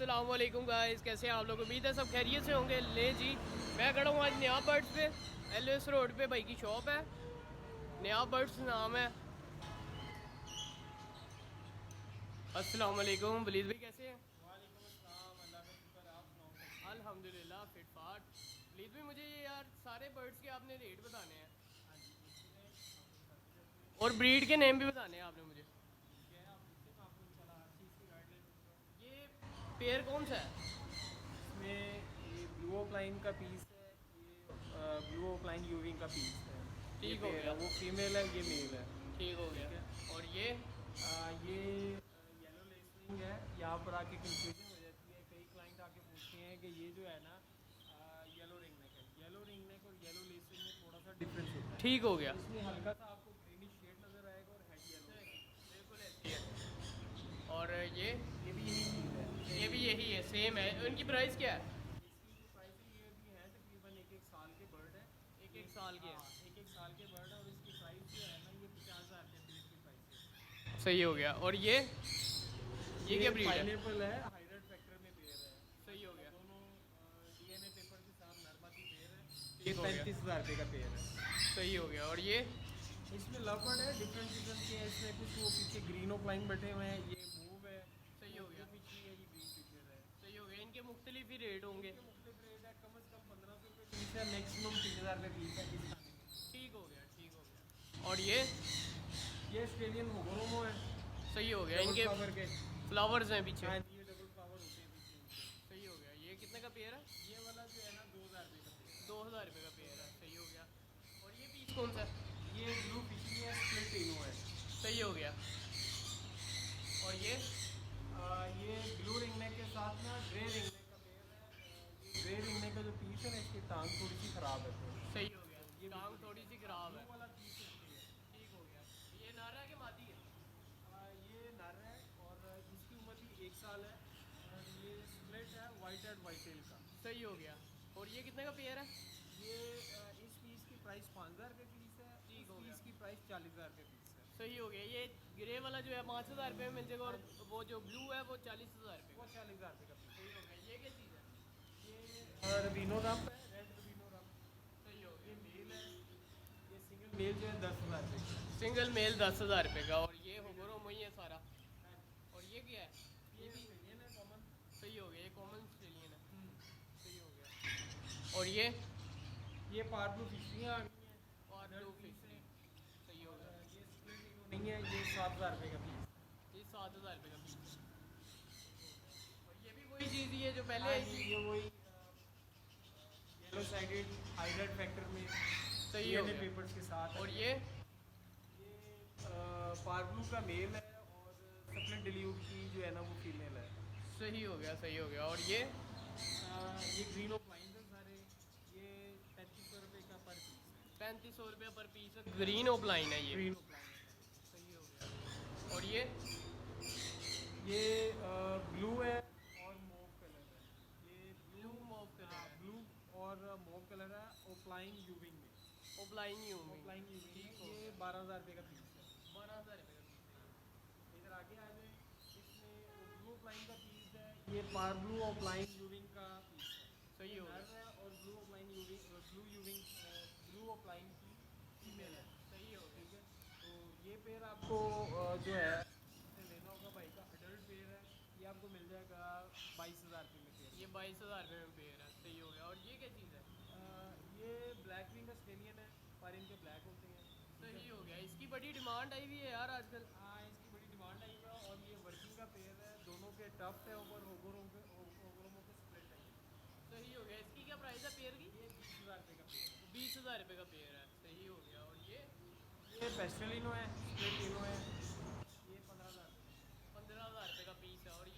अस्सलाम वालेकुम गाइस, कैसे हैं आप लोग। उम्मीद है सब खैरियत से होंगे। ले जी, मैं खड़ा हूँ आज नया बर्ड्स पे। एलएस रोड पे भाई की शॉप है, नया बर्ड्स नाम है। अस्सलाम वालेकुम वलीद भाई, कैसे हैं। वालेकुम अस्सलाम। अल्लाह का शुक्र, आप सुनाओ कैसे हैं? अल्हम्दुलिल्लाह फिट फाट। वलीद भाई मुझे ये यार सारे बर्ड्स के आपने रेट बताने हैं हाँ जी, पूछते हैं, आपको बताते रहते हैं। और ब्रीड के नेम भी बताने हैं आपने मुझे। ठीक है, आप पूछे, मैं आपको इंशाल्लाह हर चीज़ की गाइडलाइन दूंगा। ये पेयर कौन सा है। इसमें ये ब्लू ऑफलाइन का पीस है, ये ब्लू ऑफलाइन यूविंग का पीस है। ये ठीक हो पेयर गया, है, वो फीमेल है, ये मेल है। ठीक हो गया। ठीक है। और ये ये येलो लेसनिंग है। यहाँ पर आके कंफ्यूजन हो जाती है, कई क्लाइंट आके पूछते हैं कि ये जो है ना येलो रिंग नेक है। येलो रिंग नेक और येलो लेसनिंग में थोड़ा सा डिफरेंस होता है। ठीक हो गया, इसमें हल्का सा आपको ग्रीनिश शेड नज़र आएगा और हेड येलो होगा। बिल्कुल ऐसी है। और ये भी यही चीज़ है। ये भी यही है, सेम है। इनकी प्राइस क्या है। इसकी जो प्राइस है, ये भी है तकरीबन एक एक साल के बर्ड है। एक ये एक साल के हाँ, हैं। एक एक साल के बर्ड है और इसकी प्राइस जो है ना, ये 50,000 रुपये ब्रीड की प्राइस है। सही हो गया। और ये क्या ब्रीड है। पाइनएप्पल है, हाइब्रिड फैक्टर में पेयर है। सही हो गया, दोनों डीएनए पेपर के साथ नर्मदी पेयर है। ये ठीक हो गया, 35,000 रुपये का पेयर है। सही हो गया। और इसमें लवबर्ड है, डिफरेंट किस्म के हैं। इसमें कुछ वो पीछे ग्रीन ऑफ लाइन बैठे हुए हैं, ये मूव है। सही वो हो गया, ब्लू पिची है, ये ग्रीन पिचर है। सही हो गया। इनके मुख्तलिफ ही रेट होंगे। इनके मुख्तलिफ रेट है, कम से कम 1,500 रुपये पीस है, मैक्सिमम 3,000 रुपये पीस है इस खाने में। ठीक हो गया, ठीक हो गया। और ये ऑस्ट्रेलियन होगोरोमो है, सही हो गया। डबल इनके फ्लावर के। फ्लावर्स हैं पीछे। हाँ जी, ये डबल फ्लावर होते हैं पीछे इनके। सही हो गया। ये कितने का पेयर है। ये वाला जो है ना, 2,000 रुपये का पेयर 2000 रुपये का पेयर है, सही हो गया। और ये पीस कौन सा है। है। ये ब्लू फिशनी है, स्प्लिट टीनो है। सही हो गया। और ये ब्लू रिंगनेक के साथ ना ग्रे रिंगनेक का पेयर है। ये ग्रे रिंगनेक का जो पीस है ना, इसकी टांग थोड़ी सी ख़राब है तो सही हो गया, ये टांग थोड़ी सी खराब ब्लू है। वाला पीस इसकी है। ठीक हो गया। ये नारा के मादी है। ये नर है और इसकी उम्र भी 1 साल है। और ये स्प्लिट है, वाइट एंड वाइट टेल का। सही हो गया। और ये कितने का पेयर है। ये इस पीस की प्राइस 5,000 रुपये पीस है। ठीक इस हो गया, पीस की प्राइस 40,000 रुपये पीस है। सही हो गया। ये ग्रे वाला जो है 5,000 रुपये में मिल जाएगा और वो जो ब्लू है वो 40,000 रुपये वो का। 40,000 रुपये का पीस सही हो गया। ये क्या चीज़ है। है। ये रबीनो रम है, रेड रबीनो रम। सही हो ये गया। मेल है। ये सिंगल मेल जो है 10,000 रुपये का है। सिंगल मेल 10,000 रुपये का। और ये होगरो वही है सारा। और ये क्या है। ये भी ऑस्ट्रेलियन है, कॉमन। सही हो गया, ये कॉमन ऑस्ट्रेलियन है। सही हो गया। और ये पार्बलू फिशरियाँ आ गई हैं। और अडल्ट ब्लू पीस फिश है। सही हो और गया। ये स्प्लिट इनो नहीं है, ये 7,000 रुपये का पीस है। ये 7,000 रुपये का पीस है। और ये भी वही चीज़ ही है जो पहले हाँ आई जी, थी। ये वही येलो साइडेड हाइब्रिड फैक्टर में सही हो डीएनए गया। पेपर्स के साथ है। और ये पार्बलू का मेल है और सप्लेट डिल्यूट की जो है ना, वो फीमेल है। सही हो गया, सही हो गया। और ये ग्रीन ऑफ लाइन है सारे। ये 3,500 रुपये का पर पीस है। 3,500 रुपये पर पीस है। ग्रीन ऑफलाइन है ये। ग्रीन ऑफ लाइन है। सही हो गया। और ये ब्लू है और मोव कलर है। ये ब्लू मॉव कलर है। ब्लू और मोव कलर है, ऑफलाइन यूविंग में। ऑफलाइन ही हूँ। ऑफलाइन यूविंग ठीक में हो ये गया। 12,000 रुपये का पीस है। 12,000 रुपये का पीस है। इधर आगे आ जाए, इसमें ब्लू ऑफलाइन का पीस है। ये पार ब्लू ऑफलाइन यूविंग का पीस है। सही ये हो नर गया। है और ब्लू ऑफलाइन यूविंग, ब्लू ऑफलाइन की फीमेल है। सही हो ठीक गया। है। तो ये पेयर आपको जो है इसे लेना होगा भाई का, अडल्ट पेयर है। ये आपको मिल जाएगा 22,000 रुपये में पेयर। ये 22,000 रुपये में पेयर है। सही हो गया। और ये क्या चीज़ है। ये ब्लैक विंग ऑस्ट्रेलियन है, पर इनके ब्लैक होते हैं। सही हो गया। इसकी बड़ी डिमांड आई हुई है यार आजकल। हाँ, इसकी बड़ी डिमांड आई है और ये वर्किंग का पेयर है। दोनों के टफ्ट है ऊपर, होगोरोमो के स्प्लिट है। सही हो गया। इसकी क्या प्राइस है पेयर की। ये 20,000 रुपये का पेयर है। 20,000 रुपये का पेयर है। सही हो गया। और ये पेस्टलिनो है, स्प्लिट इनो है। ये 15,000 रुपये 15,000 रुपये का पीस है। और का।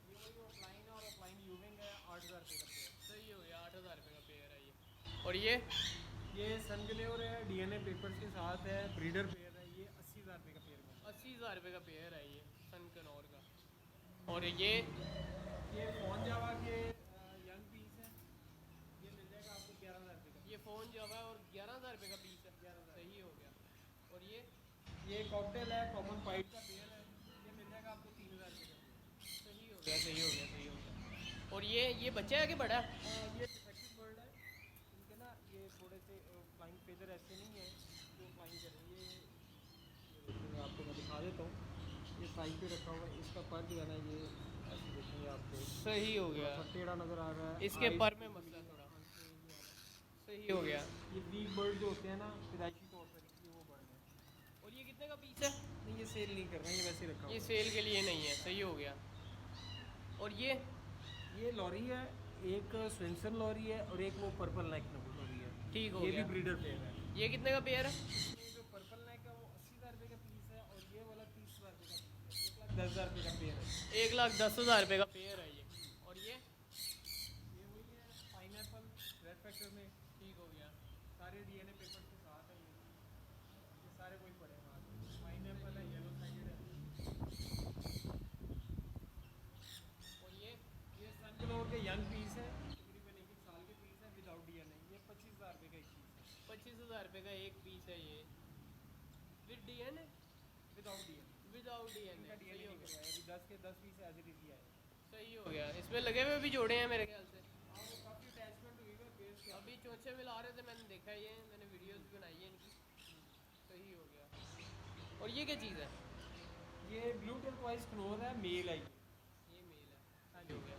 ये वही ऑफलाइन और ऑफलाइन यूविंग है, 8,000 रुपये का पेयर। सही हो गया। 8,000 रुपये का पेयर है ये। और ये सनग्लेवर है, डीएनए पेपर्स के साथ है, ब्रीडर पेयर है। ये 80,000 रुपये का पेयर है। 80,000 रुपये का पेयर है ये सन कनौर का। और ये फोन जावा के यंग पीस है। ये मिल जाएगा आपको 11,000 रुपये का। ये फ़ोन जो है और 11,000 रुपये का पीस है। 11,000। सही हो गया। और ये कॉकटेल है, कॉमन पाइट का पेयर है। ये मिल जाएगा आपको 3,000 रुपये का पेयर। सही हो गया, सही हो गया, सही हो और ये बच्चा है कि बड़ा है? ये डिफेक्टेड बर्ड है, इनके ना ये थोड़े से फ्लाइंग फेदर ऐसे नहीं है जो फ्लाइंग कर रहे हैं। ये देखिए आपको मैं दिखा देता हूँ, ये साइड पे रखा हुआ है, इसका पर जो है ना ये ऐसे देखेंगे आपको सही हो गया, थोड़ा सा टेढ़ा नज़र आ रहा है। इसके eyes पर में बिल्कुल मसला भी थोड़ा आंख में नहीं आ रहा। सही हो गया। ये वीक बर्ड जो होते हैं ना पैदाइशी तौर पर, ये वो बर्ड है। और ये कितने का पीस है? नहीं ये सेल नहीं कर रहे हैं, ये वैसे रखा ये हुआ सेल के लिए नहीं है, सही हो गया। और ये लॉरी है, एक स्विंसन लॉरी है और एक वो पर्पल नेक लॉरी है। ठीक हो ये गया। भी ब्रीडर पेयर है। ये कितने का पेयर है? ये जो पर्पल नेक है वो 80,000 रुपये का पीस है और ये वाला 30,000 रुपये का पीस है, 1,10,000 रुपये का पेयर है। 1,10,000 रुपये का पेयर है ये। और ये वही है पाइनएप्पल रेड फैक्टर में। ठीक हो गया। सारे डीएनए पेपर्स के साथ है, ये सारे कोई पड़े हैं। पाइनएप्पल है, येलो साइडेड है। और ये सनफ्लावर के यंग पीस है, तकरीबन 1 साल के पीस है विदाउट डीएनए। ये 25,000 रुपये का एक पीस है। 25,000 रुपये का एक पीस है ये, with DNA? Without DNA, without DNA. इनका डीएनए नहीं करवाया अभी। 10 के 10 पीस एज इट इज ही आए। सही हो गया। इसमें लगे हुए भी जोड़े हैं मेरे ख्याल से। हाँ वो काफ़ी अटैचमेंट हुई है पेड़ से। अभी चोंचे मिला रहे थे, मैंने देखा ये, मैंने वीडियोस भी बनाई है इनकी। सही हो गया। और ये क्या चीज़ है? ये ब्लू टर्कोइज क्नोर है, मेल है ये मेल है। हाँ जी, हो गया।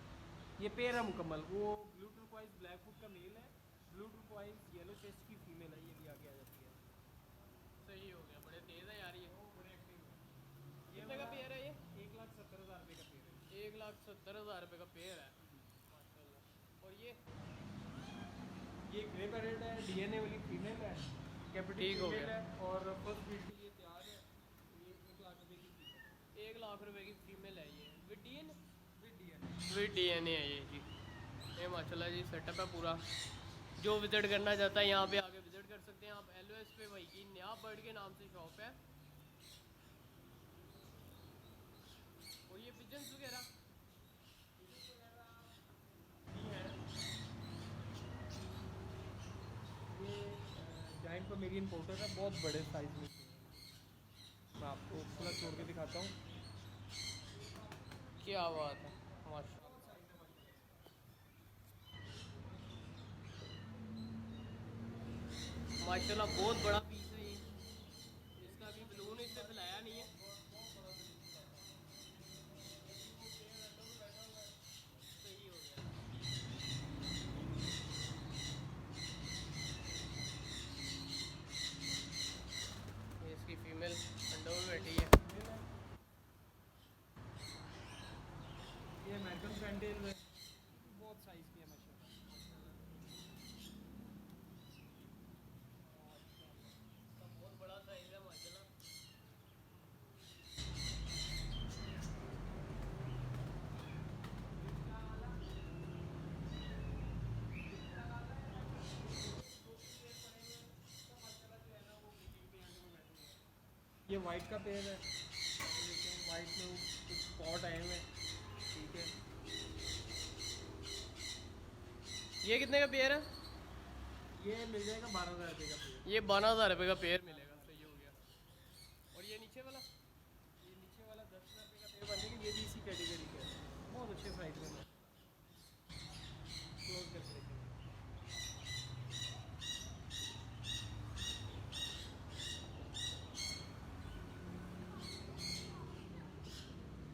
ये पेयर है मुकम्मल। वो ब्लू टर्कोइज ब्लैक फुट का मेल है, ब्लू टर्कोइज येलो चेस्ट की फीमेल है, ये भी आगे आ जाती है। सही हो गया। बड़े तेज़ है यार ये। बड़े एक्टिव है। कितने का पेयर है ये? 1,70,000 रुपये का पेयर है। 1,70,000 रुपये का पेयर है माशाल्लाह। और ये ग्रे पैरेट है, डीएनए वाली फीमेल है, कैपिटल ठीक हो फीमेल गया। है और फर्स्ट ब्रीड के लिए तैयार है। ये 1,00,000 रुपये की फीमेल है। 1,00,000 रुपये की फीमेल है ये, with DNA? With DNA. With DNA है ये जी। ये माशाल्लाह जी सेटअप है पूरा। जो विज़िट करना चाहता है यहाँ पे आके विज़िट कर सकते हैं आप। LOS पे भाई की नया बर्ड के नाम से शॉप है। और ये पिजन्स वगैरह ये जाइंट पमेरियन पोर्टर है, बहुत बड़े साइज में। मैं आपको खुला छोड़ के दिखाता हूँ। क्या बात है माशा। माशाल्लाह बहुत बड़ा पीस है ये। इसका अभी बलून इससे फैलाया नहीं है। सही हो गया। ये इसकी फीमेल अंडों में बैठी है। ये अमेरिकन फैंटेल है, बहुत साइज की है माशाल्लाह। इसका बहुत बड़ा साइज है माशाल्लाह। ये वाइट का पेयर है, लेकिन वाइट में कुछ स्पॉट आए हुए हैं। ठीक है, ये कितने का पेयर है? ये मिल जाएगा 12,000 रुपये का पेयर। ये 12,000 रुपये का पेयर मिलेगा। सही हो गया। और ये नीचे वाला? ये नीचे वाला 10,000 रुपये का पेयर बनेगा, ये भी इसी कैटेगरी का है, बहुत अच्छे साइज में है। क्लोज करके देखेंगे।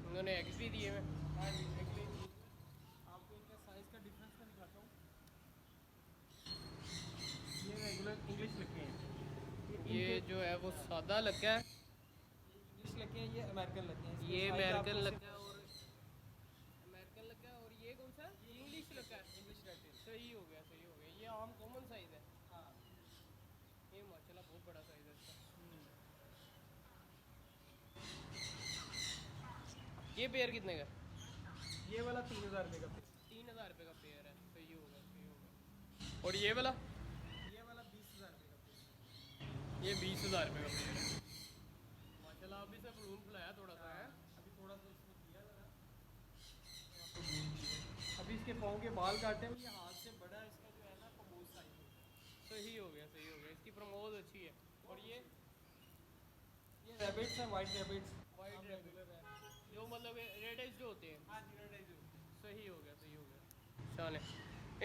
उन्होंने एग्स भी दिए हुए। हाँ जी, अगले आपको इनका साइज़ का डिफरेंस मैं दिखाता हूँ। ये रेगुलर इंग्लिश लगे हैं। ये जो है वो सादा लगा है, इंग्लिश लगे हैं, ये अमेरिकन लगे हैं। ये इसके size अमेरिकन आपको लगा है और अमेरिकन लगा है। और ये कौन सा है? इंग्लिश लगा है। English red. सही हो गया, सही हो गया। ये आम कॉमन साइज है। हाँ। ये माशाल्लाह बहुत बड़ा साइज है इसका। ये पेयर कितने का? ये वाला 3,000 रुपये का पेयर। 3,000 रुपये का पेयर है। सही होगा, सही होगा। और ये वाला? ये वाला 20,000 रुपये का पेयर। ये 20,000 रुपये का पेयर है। माशाल्लाह अभी से बलून फुलाया थोड़ा सा है। अभी थोड़ा सा इसमें किया ज़रा, मैं आपको zoom किया। अभी इसके पाँव के बाल काटे हैं, ये हाथ से बड़ा है, इसका जो है ना प्रमोद साइज है। सही हो गया, सही हो गया। इसकी प्रमोद अच्छी है। और ये रैबिट्स हैं, वाइट रैबिट्स। वाइट रेगुलर है, जो मतलब रेड आइज जो होते हैं। हाँ जी, रेड आइज। सही हो गया, सही हो गया। चलें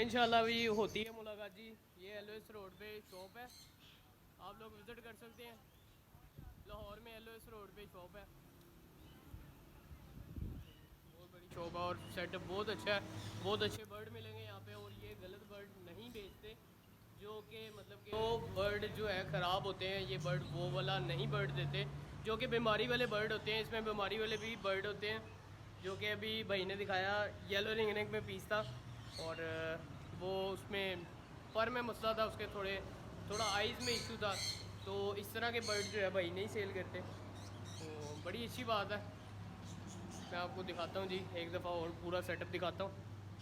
इंशाल्लाह भी होती है मुलाकात जी। ये एलओएस रोड पे शॉप है, आप लोग विज़िट कर सकते हैं। लाहौर में एलओएस रोड पे शॉप है, बहुत बड़ी शॉप है और सेटअप बहुत अच्छा है। बहुत अच्छे बर्ड मिलेंगे यहाँ पे, और ये गलत बर्ड नहीं बेचते जो कि मतलब कि वो बर्ड जो है ख़राब होते हैं। ये बर्ड वो वाला नहीं बर्ड देते जो कि बीमारी वाले बर्ड होते हैं। इसमें बीमारी वाले भी बर्ड होते हैं, जो कि अभी भाई ने दिखाया येलो रिंग नेक में पीस था, और वो उसमें पर में मसला था, उसके थोड़ा आइज़ में इशू था। तो इस तरह के बर्ड जो है भाई नहीं सेल करते, तो बड़ी अच्छी बात है। मैं आपको दिखाता हूँ जी एक दफ़ा और पूरा सेटअप दिखाता हूँ।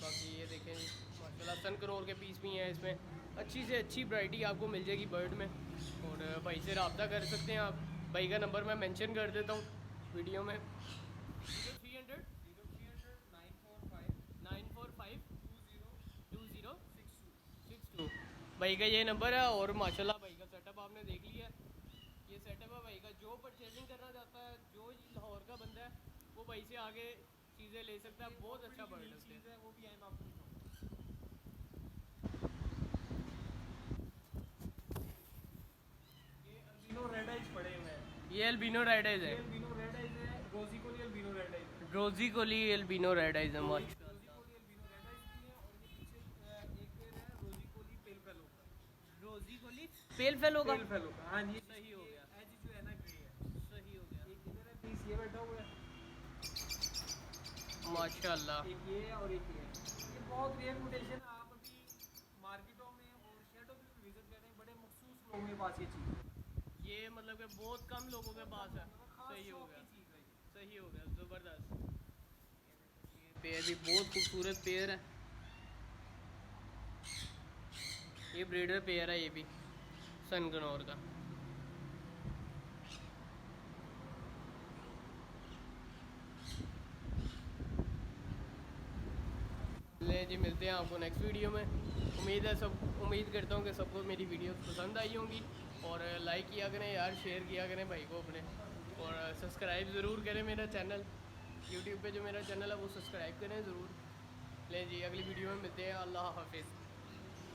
बाकी ये देखें जी माशाल्लाह सन करोल के पीस भी हैं इसमें, अच्छी से अच्छी वैरायटी आपको मिल जाएगी बर्ड में। और भाई से रब्ता कर सकते हैं आप, भाई का नंबर मैं मेंशन कर देता हूँ वीडियो में। 0300 945 2062 भाई का ये नंबर है। और माशाल्लाह भाई का सेटअप आपने देख लिया है, ये सेटअप है भाई का। जो परचेजिंग करना चाहता है, जो लाहौर का बंदा है, वो भाई से आगे चीज़ें ले सकता है। बहुत अच्छा बर्ड है वो भी मैं आपको दिखाऊंगा। ये अल्बिनो रेड आइज पड़े हुए हैं। ये एल्बिनो रेड आइज है, ये अल्बिनो रेड आइज है, रोजी कोली अल्बिनो रेड आइज है। रोजी कोली एल्बिनो रेड आइज है रोजी माशाल्लाह। कोली अल्बिनो रेड आइज भी है, और ये पीछे एक पेयर है रोजी कोली पेल फेलो का। रोजी कोली पेल फेलो का, पेल फेलो का, हाँ जी। सही हो गया, एज जो है ना ग्रे है। सही हो गया एक इधर है पीस, ये बैठा हुआ है, माशाल्लाह। एक ये है और एक ये है। ये बहुत रेयर म्यूटेशन है। आप अभी मार्केटों में और शेडों में भी विजिट करें, बड़े मखसूस लोगों के पास ये चीज़ है। ये मतलब कि बहुत कम लोगों के पास है, खास सही हो शौक गया, की चीज़ है ये। सही हो गया, ज़बरदस्त। ये पेयर भी बहुत खूबसूरत पेयर है, ये ब्रीडर पेयर है, ये भी सनगनौर का। ले जी मिलते हैं आपको नेक्स्ट वीडियो में। उम्मीद करता हूँ कि सबको मेरी वीडियो पसंद आई होंगी, और लाइक किया करें यार, शेयर किया करें भाई को अपने, और सब्सक्राइब ज़रूर करें मेरा चैनल यूट्यूब पे, जो मेरा चैनल है वो सब्सक्राइब करें ज़रूर। ले जी अगली वीडियो में मिलते हैं, अल्लाह हाफिज़।